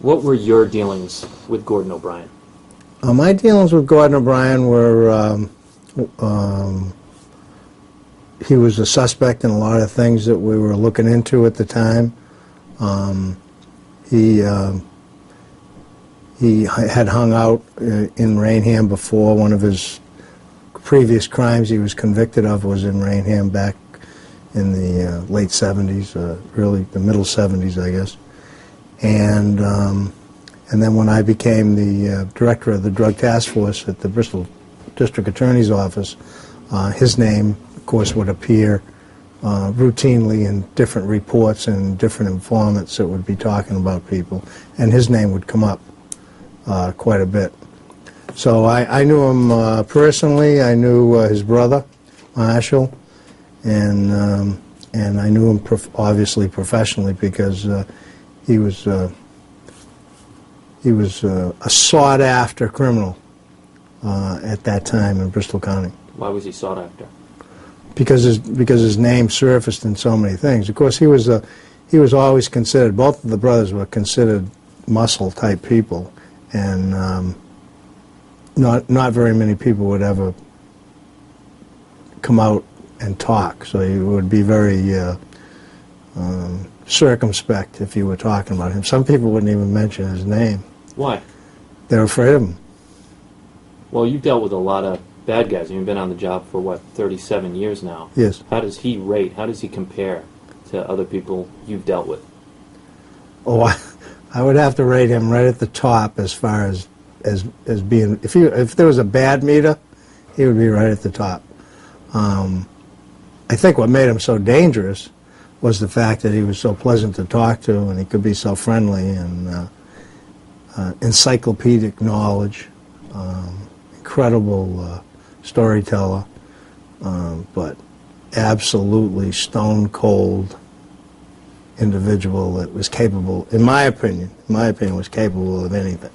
What were your dealings with Gordon OBrien? My dealings with Gordon OBrien were, he was a suspect in a lot of things that we were looking into at the time. He had hung out in Raynham before. One of his previous crimes he was convicted of was in Raynham back in the late 70s, really the middle 70s, I guess. And then when I became the director of the Drug Task Force at the Bristol District Attorney's Office, his name, of course, would appear routinely in different reports and different informants that would be talking about people, and his name would come up quite a bit. So I knew him personally. I knew his brother, Marshall, and I knew him obviously professionally because he was a sought-after criminal at that time in Bristol County. Why was he sought after? Because his name surfaced in so many things. Of course, he was always considered. Both of the brothers were considered muscle-type people, and not very many people would ever come out and talk. So you would be very circumspect if you were talking about him. Some people wouldn't even mention his name. Why? They're afraid of him. Well, you've dealt with a lot of bad guys. You've been on the job for, what, 37 years now? Yes. How does he rate? How does he compare to other people you've dealt with? Oh, I would have to rate him right at the top as far as being, if there was a bad meter, he would be right at the top. I think what made him so dangerous was the fact that he was so pleasant to talk to, and he could be so friendly, and encyclopedic knowledge, incredible storyteller, but absolutely stone-cold individual that was capable, in my opinion, was capable of anything.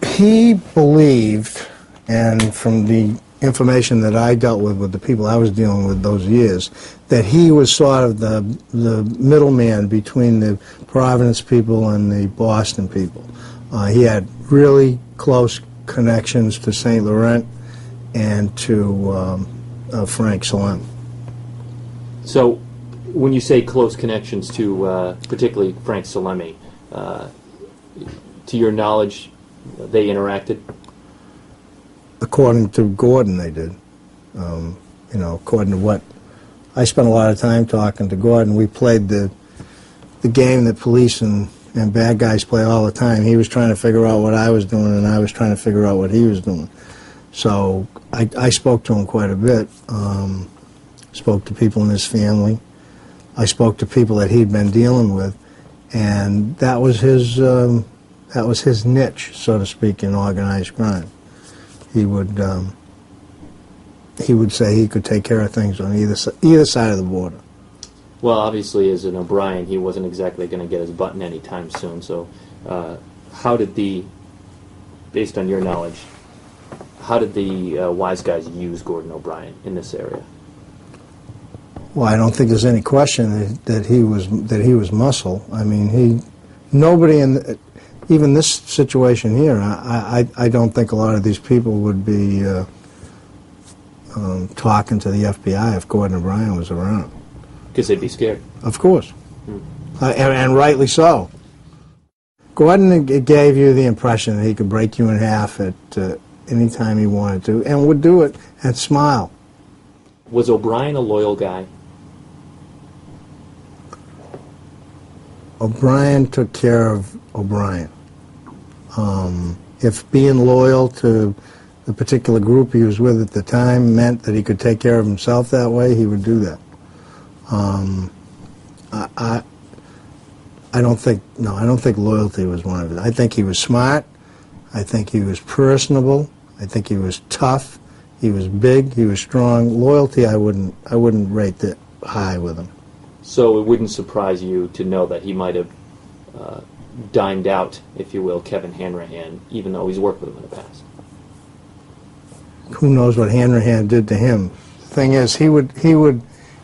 He believed, and from the information that I dealt with the people I was dealing with those years, that he was sort of the middleman between the Providence people and the Boston people. He had really close connections to St. Laurent and to Frank Salem. So, when you say close connections to particularly Frank Salemi, to your knowledge, they interacted? According to Gordon, they did. You know, according to what I spent a lot of time talking to Gordon. We played the game that police and bad guys play all the time. He was trying to figure out what I was doing, and I was trying to figure out what he was doing. So I spoke to him quite a bit. Spoke to people in his family. I spoke to people that he'd been dealing with, and that was his niche, so to speak, in organized crime. He would say he could take care of things on either side of the border. Well, obviously, as an O'Brien, he wasn't exactly going to get his button anytime soon. So, how did based on your knowledge, how did the wise guys use Gordon OBrien in this area? Well, I don't think there's any question that he was muscle. I mean, nobody in even this situation here. I don't think a lot of these people would be talking to the FBI if Gordon OBrien was around. Because they'd be scared. Of course, and rightly so. Gordon gave you the impression that he could break you in half at any time he wanted to, and would do it and smile. Was O'Brien a loyal guy? O'Brien took care of O'Brien. If being loyal to the particular group he was with at the time meant that he could take care of himself that way, he would do that. I don't think loyalty was one of it. I think he was smart. I think he was personable. I think he was tough. He was big. He was strong. Loyalty, I wouldn't rate that high with him. So it wouldn't surprise you to know that he might have dined out, if you will, Kevin Hanrahan, even though he's worked with him in the past. Who knows what Hanrahan did to him? The thing is, he would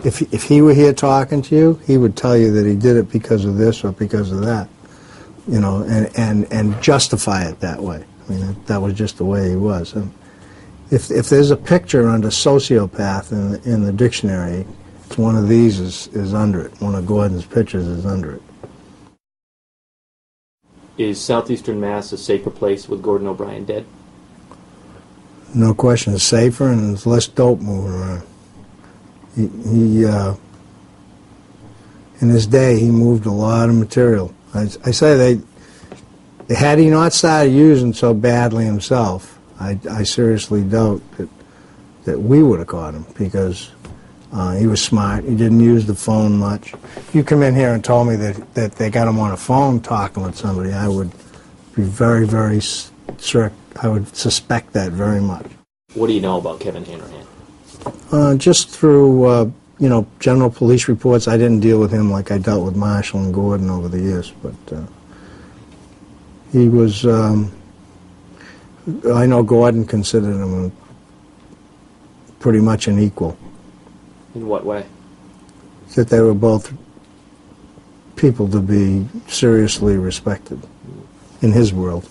if he were here talking to you, he would tell you that he did it because of this or because of that. you know, and justify it that way. I mean, that was just the way he was. And if there's a picture under sociopath in the dictionary, it's one of these is under it. One of Gordon's pictures is under it. Is southeastern Mass a safer place with Gordon OBrien dead? No question, it's safer and there's less dope moving around. He in his day, he moved a lot of material. I say had he not started using so badly himself, I seriously doubt that we would have caught him, because he was smart. He didn't use the phone much. If you come in here and told me that they got him on a phone talking with somebody, I would be very, very strict. I would suspect that very much. What do you know about Kevin Hanrahan? Just through, you know, general police reports. I didn't deal with him like I dealt with Marshall and Gordon over the years, but he was, I know Gordon considered him pretty much an equal. In what way? That they were both people to be seriously respected in his world.